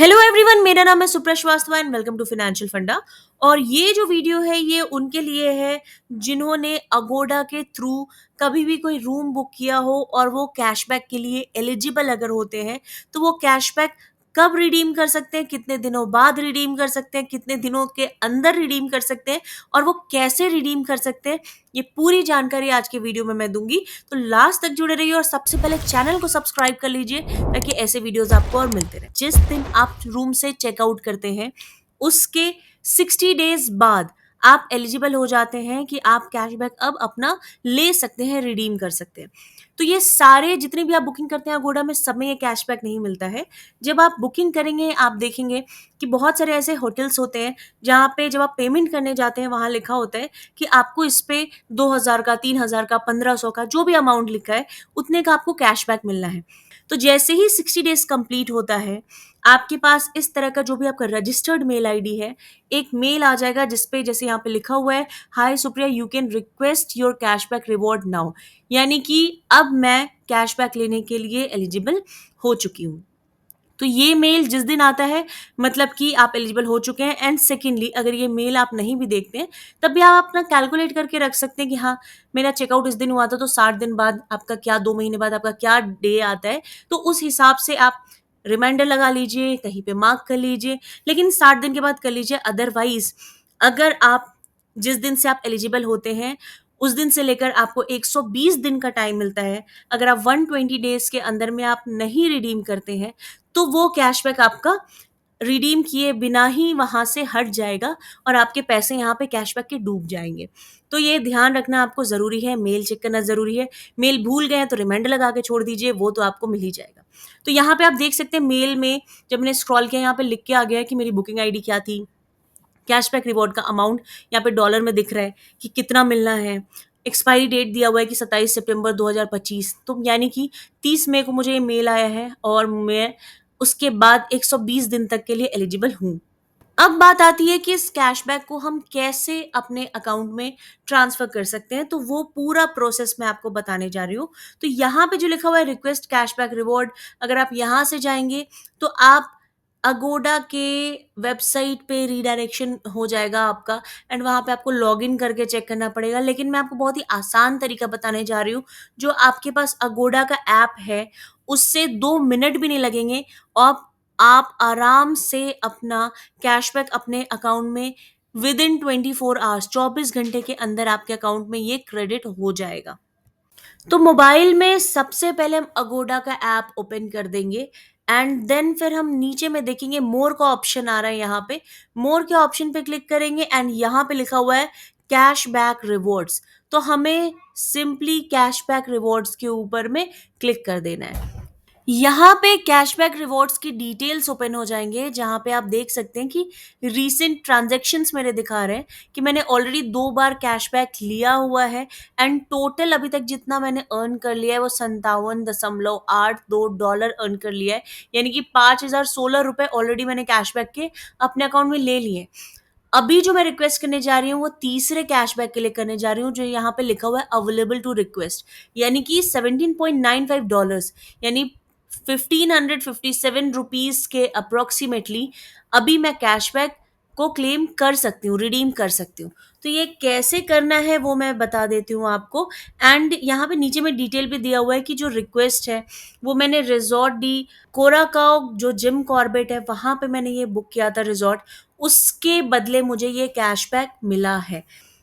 Hello everyone, मेरा नाम है Supra Srivastava and welcome to financial funda. और ये जो वीडियो है ये उनके लिए है जिन्होंने अगोडा के थ्रू कभी भी कोई रूम बुक किया हो और वो कैशबैक के लिए एलिजिबल अगर होते हैं तो वो कैशबैक कब रिडीम कर सकते हैं, कितने दिनों बाद रिडीम कर सकते हैं, कितने दिनों के अंदर रिडीम कर सकते हैं और वो कैसे रिडीम कर सकते हैं, ये पूरी जानकारी आज के वीडियो में मैं दूंगी। तो लास्ट तक जुड़े रहिए और सबसे पहले चैनल को सब्सक्राइब कर लीजिए ताकि ऐसे वीडियोस आपको और मिलते रहे। जिस दिन आप रूम से चेकआउट करते हैं उसके 60 डेज बाद आप एलिजिबल हो जाते हैं कि आप कैशबैक अब अपना ले सकते हैं, रिडीम कर सकते हैं। तो ये सारे जितने भी आप बुकिंग करते हैं अगोडा में, सब में ये कैशबैक नहीं मिलता है। जब आप बुकिंग करेंगे आप देखेंगे कि बहुत सारे ऐसे होटल्स होते हैं जहाँ पे जब आप पेमेंट करने जाते हैं वहाँ लिखा होता है कि आपको इस पे 2000 का, 3000 का, 1500 का, जो भी अमाउंट लिखा है उतने का आपको कैशबैक मिलना है। तो जैसे ही 60 डेज कंप्लीट होता है आपके पास इस तरह का जो भी आपका रजिस्टर्ड मेल आईडी है, एक मेल आ जाएगा जिसपे जैसे यहाँ पे लिखा हुआ है, hi Supriya, you can request your cashback reward now. यानी कि अब मैं कैशबैक लेने के लिए एलिजिबल हो चुकी हूँ। तो ये मेल जिस दिन आता है मतलब कि आप एलिजिबल हो चुके हैं। एंड सेकेंडली, अगर ये मेल आप नहीं भी देखते हैं तब भी आप अपना कैलकुलेट करके रख सकते हैं कि हाँ, मेरा चेकआउट इस दिन हुआ था तो 60 दिन बाद आपका क्या, 2 महीने बाद आपका क्या डे आता है, तो उस हिसाब से आप रिमाइंडर लगा लीजिए, कहीं पे मार्क कर लीजिए, लेकिन 60 दिन के बाद कर लीजिए। अदरवाइज अगर आप जिस दिन से आप एलिजिबल होते हैं उस दिन से लेकर आपको 120 दिन का टाइम मिलता है, अगर आप 120 डेज के अंदर में आप नहीं रिडीम करते हैं तो वो कैशबैक आपका रिडीम किए बिना ही वहां से हट जाएगा और आपके पैसे यहाँ पे कैशबैक के डूब जाएंगे। तो ये ध्यान रखना आपको जरूरी है, मेल चेक करना जरूरी है। मेल भूल गए तो रिमाइंडर लगा के छोड़ दीजिए, वो तो आपको मिल ही जाएगा। तो यहाँ पे आप देख सकते हैं मेल में जब मैंने स्क्रॉल किया यहाँ पे लिख के आ गया है कि मेरी बुकिंग आईडी क्या थी, कैशबैक रिवॉर्ड का अमाउंट यहाँ पे डॉलर में दिख रहा है कि कितना मिलना है, एक्सपायरी डेट दिया हुआ है कि 27 सितंबर 2025, तो यानी कि 30 मई को मुझे ये मेल आया है और मैं उसके बाद 120 दिन तक के लिए एलिजिबल हूँ। अब बात आती है कि इस कैशबैक को हम कैसे अपने अकाउंट में ट्रांसफर कर सकते हैं, तो वो पूरा प्रोसेस मैं आपको बताने जा रही हूँ। तो यहाँ पे जो लिखा हुआ है रिक्वेस्ट कैशबैक रिवॉर्ड, अगर आप यहाँ से जाएंगे तो आप अगोडा के वेबसाइट पे रीडायरेक्शन हो जाएगा आपका। एंड वहाँ पे आपको लॉगिन करके चेक करना पड़ेगा, लेकिन मैं आपको बहुत ही आसान तरीका बताने जा रही हूँ। जो आपके पास अगोडा का ऐप है उससे 2 मिनट भी नहीं लगेंगे और आप आराम से अपना कैशबैक अपने अकाउंट में विद इन 24 आवर्स, 24 घंटे के अंदर आपके अकाउंट में ये क्रेडिट हो जाएगा। तो मोबाइल में सबसे पहले हम अगोडा का ऐप ओपन कर देंगे एंड देन फिर हम नीचे में देखेंगे मोर का ऑप्शन आ रहा है। यहाँ पे मोर के ऑप्शन पे क्लिक करेंगे एंड यहाँ पे लिखा हुआ है कैशबैक रिवॉर्ड्स। तो हमें सिंपली कैशबैक रिवॉर्ड्स के ऊपर में क्लिक कर देना है। यहाँ पे कैशबैक रिवॉर्ड्स की डिटेल्स ओपन हो जाएंगे जहाँ पे आप देख सकते हैं कि रीसेंट ट्रांजैक्शंस मेरे दिखा रहे हैं कि मैंने ऑलरेडी 2 बार कैशबैक लिया हुआ है एंड टोटल अभी तक जितना मैंने अर्न कर लिया है वो 57.82 डॉलर अर्न कर लिया है। यानी कि 5016 रुपए ऑलरेडी मैंने कैशबैक के अपने अकाउंट में ले लिए। अभी जो मैं रिक्वेस्ट करने जा रही हूँ वो तीसरे कैशबैक के लिए करने जा रही हूँ, जो यहाँ पे लिखा हुआ है अवेलेबल टू रिक्वेस्ट, यानी कि 17.95 डॉलर्स, यानी 1557 रुपीज के अप्रोक्सीमेटली अभी मैं कैशबैक को क्लेम कर सकती हूँ, रिडीम कर सकती हूँ। तो ये कैसे करना है वो मैं बता देती हूँ आपको। एंड यहाँ पे नीचे में डिटेल भी दिया हुआ है कि जो रिक्वेस्ट है वो मैंने रिजॉर्ट डी कोराकाओ, जो जिम कॉर्बेट है वहां पे मैंने ये बुक किया था रिजॉर्ट, उसके बदले मुझे ये कैशबैक मिला है।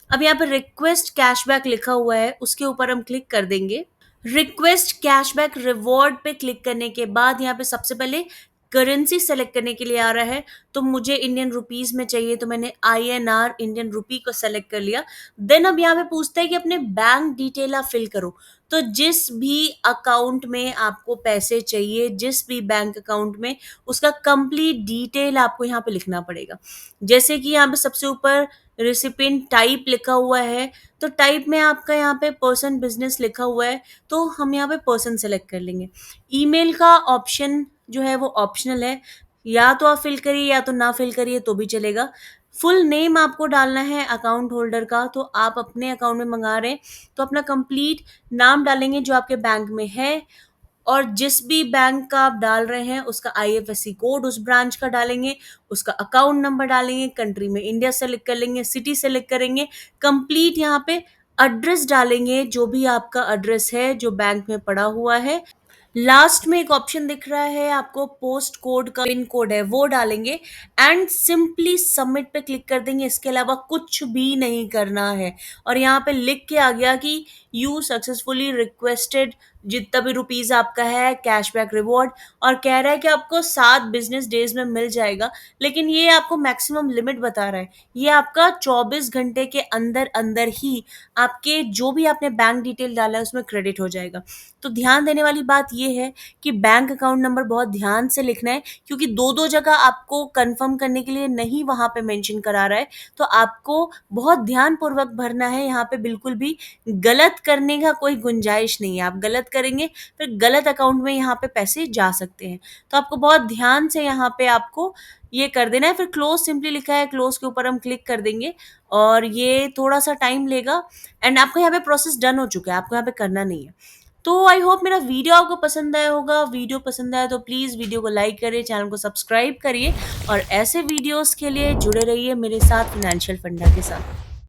अब यहाँ पे रिक्वेस्ट कैशबैक लिखा हुआ है, उसके ऊपर हम क्लिक कर देंगे। रिक्वेस्ट कैशबैक रिवॉर्ड पे क्लिक करने के बाद यहाँ पे सबसे पहले करेंसी सेलेक्ट करने के लिए आ रहा है। तो मुझे इंडियन रुपीस में चाहिए तो मैंने INR इंडियन रुपी को सेलेक्ट कर लिया। देन अब यहाँ पे पूछता है कि अपने बैंक डिटेल आप फिल करो। तो जिस भी अकाउंट में आपको पैसे चाहिए, जिस भी बैंक अकाउंट में, उसका कंप्लीट डिटेल आपको यहाँ पे लिखना पड़ेगा। जैसे कि यहाँ पे सबसे ऊपर रिसिपिएंट टाइप लिखा हुआ है, तो टाइप में आपका यहाँ पे पर्सन बिजनेस लिखा हुआ है तो हम यहाँ पे पर्सन सेलेक्ट कर लेंगे। ईमेल का ऑप्शन जो है वो ऑप्शनल है, या तो आप फिल करिए या तो ना फिल करिए तो भी चलेगा। फुल नेम आपको डालना है अकाउंट होल्डर का, तो आप अपने अकाउंट में मंगा रहे हैं तो अपना कंप्लीट नाम डालेंगे जो आपके बैंक में है। और जिस भी बैंक का आप डाल रहे हैं उसका आईएफएससी कोड उस ब्रांच का डालेंगे, उसका अकाउंट नंबर डालेंगे, कंट्री में इंडिया सेलेक्ट कर लेंगे, सिटी सेलेक्ट करेंगे, कंप्लीट यहाँ पे एड्रेस डालेंगे, जो भी आपका एड्रेस है जो बैंक में पड़ा हुआ है। लास्ट में एक ऑप्शन दिख रहा है आपको, पोस्ट कोड का पिन कोड है वो डालेंगे एंड सिंपली सबमिट पे क्लिक कर देंगे। इसके अलावा कुछ भी नहीं करना है। और यहाँ पे लिख के आ गया कि यू सक्सेसफुली रिक्वेस्टेड जितना भी रुपीज आपका है कैशबैक रिवॉर्ड, और कह रहा है कि आपको 7 बिजनेस डेज में मिल जाएगा। लेकिन ये आपको मैक्सिमम लिमिट बता रहा है, ये आपका 24 घंटे के अंदर अंदर ही आपके जो भी आपने बैंक डिटेल डाला है उसमें क्रेडिट हो जाएगा। तो ध्यान देने वाली बात ये है कि बैंक अकाउंट नंबर बहुत ध्यान से लिखना है, क्योंकि दो दो जगह आपको कंफर्म करने के लिए नहीं वहां पे मेंशन करा रहा है। तो आपको बहुत ध्यान पूर्वक भरना है, यहाँ पे बिल्कुल भी गलत करने का कोई गुंजाइश नहीं है। आप गलत करेंगे फिर गलत अकाउंट में यहाँ पे पैसे जा सकते हैं। तो आपको बहुत ध्यान से यहाँ पे आपको ये कर देना है। फिर क्लोज सिंपली लिखा है, क्लोज के ऊपर हम क्लिक कर देंगे और ये थोड़ा सा टाइम लेगा एंड आपका यहाँ पे प्रोसेस डन हो चुका है, आपको यहाँ पे करना नहीं है। तो आई होप मेरा वीडियो आपको पसंद आया होगा। वीडियो पसंद आया तो प्लीज़ वीडियो को लाइक करिए, चैनल को सब्सक्राइब करिए और ऐसे वीडियोस के लिए जुड़े रहिए मेरे साथ, फाइनेंशियल फंडा के साथ।